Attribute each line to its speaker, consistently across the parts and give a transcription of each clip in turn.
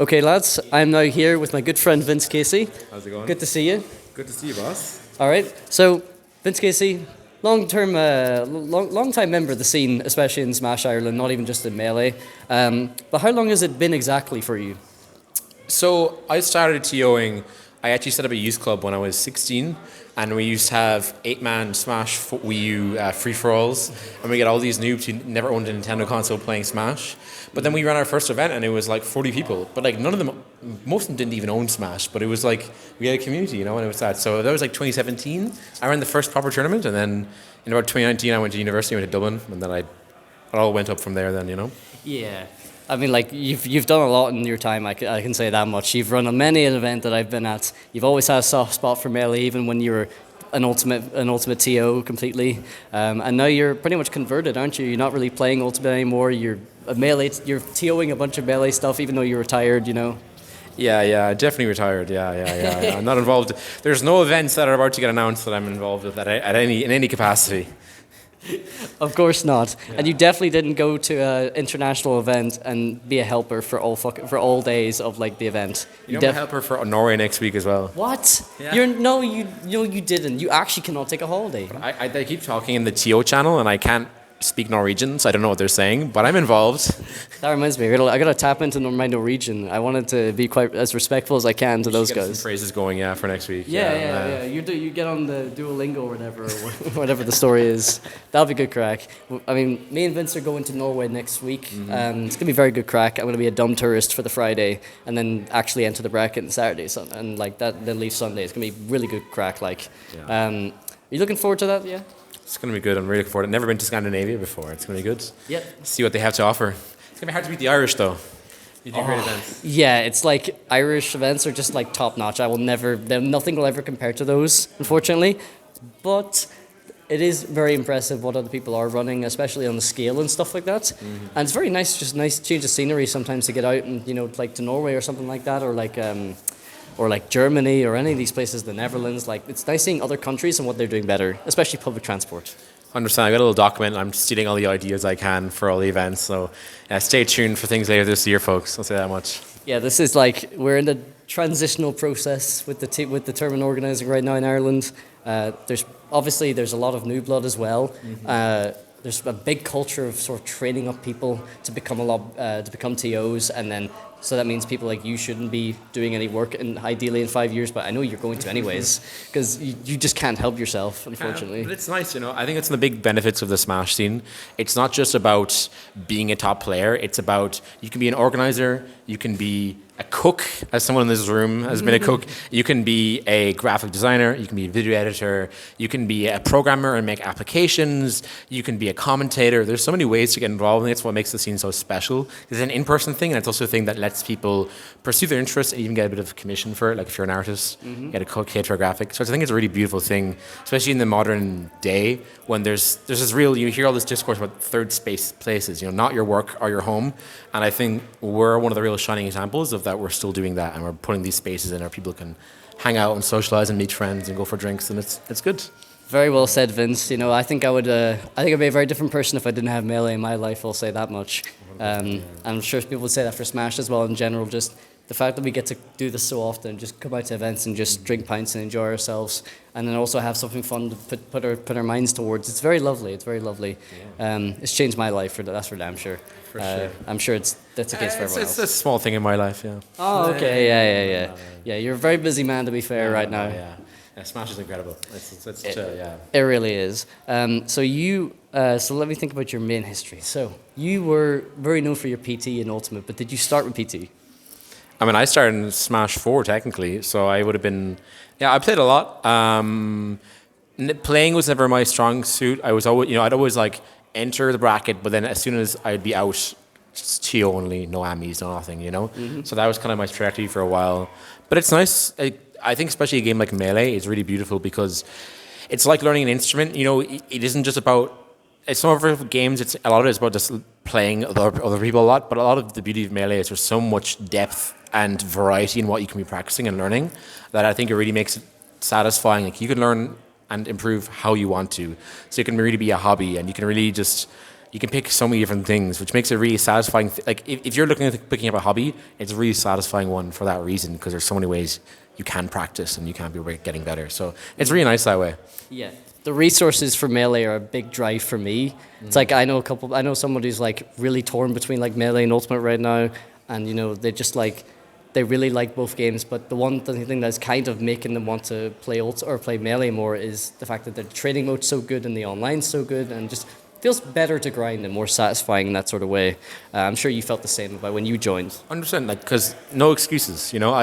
Speaker 1: Okay, lads, I'm now here with my good friend Vince Casey.
Speaker 2: How's it going?
Speaker 1: Good to see you.
Speaker 2: Good to see you, boss.
Speaker 1: All right, so Vince Casey, long time member of the scene, especially in Smash Ireland, not even just in Melee. But how long has it been exactly for you?
Speaker 2: So I started TOing. I actually set up a youth club when I was 16, and we used to have 8-man Smash Wii U free-for-alls, and we get all these noobs who never owned a Nintendo console playing Smash. But then we ran our first event, and it was like 40 people. But like none of them, most of them didn't even own Smash. But it was like we had a community, and it was that. So that was like 2017. I ran the first proper tournament, and then in about 2019, I went to university, went to Dublin, and then it all went up from there. Then.
Speaker 1: Yeah. I mean, like, you've done a lot in your time, I can say that much. You've run on many an event that I've been at. You've always had a soft spot for Melee, even when you were an ultimate TO completely. And now you're pretty much converted, aren't you? You're not really playing Ultimate anymore. You're TOing a bunch of Melee stuff, even though you're retired,
Speaker 2: Yeah, definitely retired. Yeah. I'm not involved. There's no events that are about to get announced that I'm involved with in any capacity.
Speaker 1: Of course not.
Speaker 2: Yeah.
Speaker 1: And you definitely didn't go to an international event and be a helper for all days of like the event.
Speaker 2: I'm a helper for Norway next week as well.
Speaker 1: What?
Speaker 2: Yeah.
Speaker 1: You didn't. You actually cannot take a holiday.
Speaker 2: I keep talking in the TO channel, and I can't speak Norwegian, so I don't know what they're saying, but I'm involved.
Speaker 1: That reminds me, I gotta tap into my Norwegian. I wanted to be quite as respectful as I can to those
Speaker 2: Get
Speaker 1: guys.
Speaker 2: some phrases going, for next week.
Speaker 1: Yeah. You get on the Duolingo or whatever, or whatever the story is. That'll be good crack. I mean, me and Vince are going to Norway next week.
Speaker 2: Mm-hmm.
Speaker 1: It's gonna be very good crack. I'm gonna be a dumb tourist for the Friday, and then actually enter the bracket on Saturday, and like that, then leave Sunday. It's gonna be really good crack. Like, are you looking forward to that? Yeah.
Speaker 2: It's going to be good. I'm really looking forward to it. Never been to Scandinavia before. It's going to be good.
Speaker 1: Yep.
Speaker 2: See what they have to offer. It's going to be hard to beat the Irish, though. You do great events.
Speaker 1: Yeah, it's like Irish events are just like top notch. Nothing will ever compare to those, unfortunately. But it is very impressive what other people are running, especially on the scale and stuff like that. Mm-hmm. And it's very nice, just nice change of scenery sometimes to get out and like to Norway or something like that, or like Germany or any of these places, the Netherlands. Like, it's nice seeing other countries and what they're doing better, especially public transport.
Speaker 2: Understand. I got a little document. I'm stealing all the ideas I can for all the events. So stay tuned for things later this year, folks. I'll say that much.
Speaker 1: Yeah, this is like we're in the transitional process with the tournament organising right now in Ireland. There's a lot of new blood as well. Mm-hmm. There's a big culture of sort of training up people to become TOs, and then so that means people like you shouldn't be doing any work ideally in 5 years, but I know you're going to anyways because you just can't help yourself, unfortunately.
Speaker 2: But it's nice, I think it's one of the big benefits of the Smash scene. It's not just about being a top player. It's about you can be an organizer, you can be a cook, as someone in this room has been a cook. You can be a graphic designer, you can be a video editor, you can be a programmer and make applications, you can be a commentator. There's so many ways to get involved, and that's what makes the scene so special. It's an in-person thing, and it's also a thing that lets people pursue their interests and even get a bit of commission for it. Like if you're an artist, get a cook, cater a graphic. So I think it's a really beautiful thing, especially in the modern day when there's this real, you hear all this discourse about third space places, not your work or your home. And I think we're one of the real shining examples of that. We're still doing that, and we're putting these spaces in where people can hang out and socialize and meet friends and go for drinks, and it's good.
Speaker 1: Very well said, Vince. I think I'd be a very different person if I didn't have Melee in my life. I'll say that much. I'm sure people would say that for Smash as well in general. Just the fact that we get to do this so often, just come out to events and just drink pints and enjoy ourselves, and then also have something fun to put our minds towards. It's very lovely. It's very lovely. Yeah. It's changed my life. That's for damn sure.
Speaker 2: For sure.
Speaker 1: I'm sure that's the case for everyone else.
Speaker 2: It's a small thing in my life, yeah.
Speaker 1: Oh, okay. Yeah, you're a very busy man, to be fair, right now.
Speaker 2: Yeah, Smash is incredible.
Speaker 1: It really is. So let me think about your main history. So you were very known for your PT in Ultimate, but did you start with PT?
Speaker 2: I mean, I started in Smash 4 technically, so I would have been. Yeah, I played a lot. Playing was never my strong suit. I was always, I'd always like enter the bracket, but then as soon as I'd be out, just TO only, no AMIs, no nothing, Mm-hmm. So that was kind of my trajectory for a while. But it's nice. I think especially a game like Melee is really beautiful because it's like learning an instrument. It isn't just about. Some of our games, a lot of it is about just playing other people a lot. But a lot of the beauty of Melee is there's so much depth and variety in what you can be practicing and learning that I think it really makes it satisfying. Like you can learn and improve how you want to. So it can really be a hobby, and you can really just you can pick so many different things, which makes it really satisfying. Like if you're looking at picking up a hobby, it's a really satisfying one for that reason, because there's so many ways you can practice and you can be getting better. So it's really nice that way.
Speaker 1: Yeah. The resources for Melee are a big drive for me. It's like I know somebody who's like really torn between like Melee and Ultimate right now, and you know they really like both games, but the thing that's kind of making them want to play play Melee more is the fact that the training mode's so good and the online's so good, and just feels better to grind and more satisfying in that sort of way. I'm sure you felt the same about when you joined.
Speaker 2: 100%, like, because no excuses, you know. I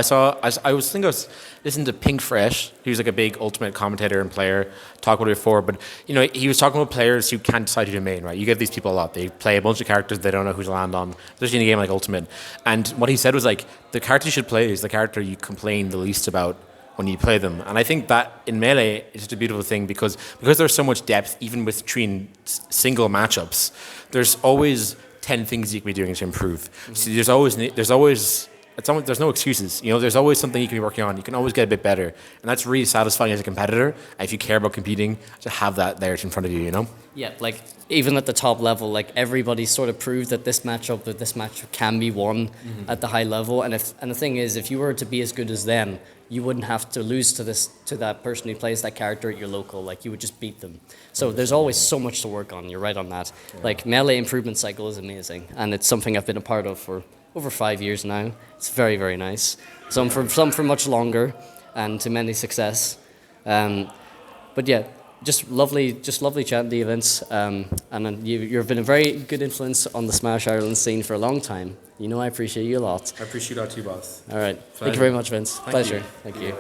Speaker 2: was listening to Pink Fresh, who's like a big Ultimate commentator and player, talk about it before, but you know, he was talking about players who can't decide who to main, right? You get these people a lot. They play a bunch of characters they don't know who to land on, especially in a game like Ultimate. And what he said was like, the character you should play is the character you complain the least about when you play them. And I think that in Melee is just a beautiful thing, because there's so much depth, even with between single matchups, there's always 10 things you can be doing to improve. So there's no excuses. You know, there's always something you can be working on. You can always get a bit better. And that's really satisfying as a competitor. And if you care about competing, to have that there in front of you, you know?
Speaker 1: Yeah, like even at the top level, like everybody sort of proved that this matchup can be won at the high level. And the thing is, if you were to be as good as them, you wouldn't have to lose to that person who plays that character at your local. Like, you would just beat them. So there's always so much to work on. You're right on that. Yeah. Like, Melee improvement cycle is amazing, and it's something I've been a part of for over 5 years now. It's very, very nice. Some for much longer, and to many success. But yeah, just lovely chatting the events. And then you've been a very good influence on the Smash Ireland scene for a long time. You know, I appreciate you a lot.
Speaker 2: I appreciate that too, boss.
Speaker 1: All right. Thank you very much, Vince. Pleasure. Thank you.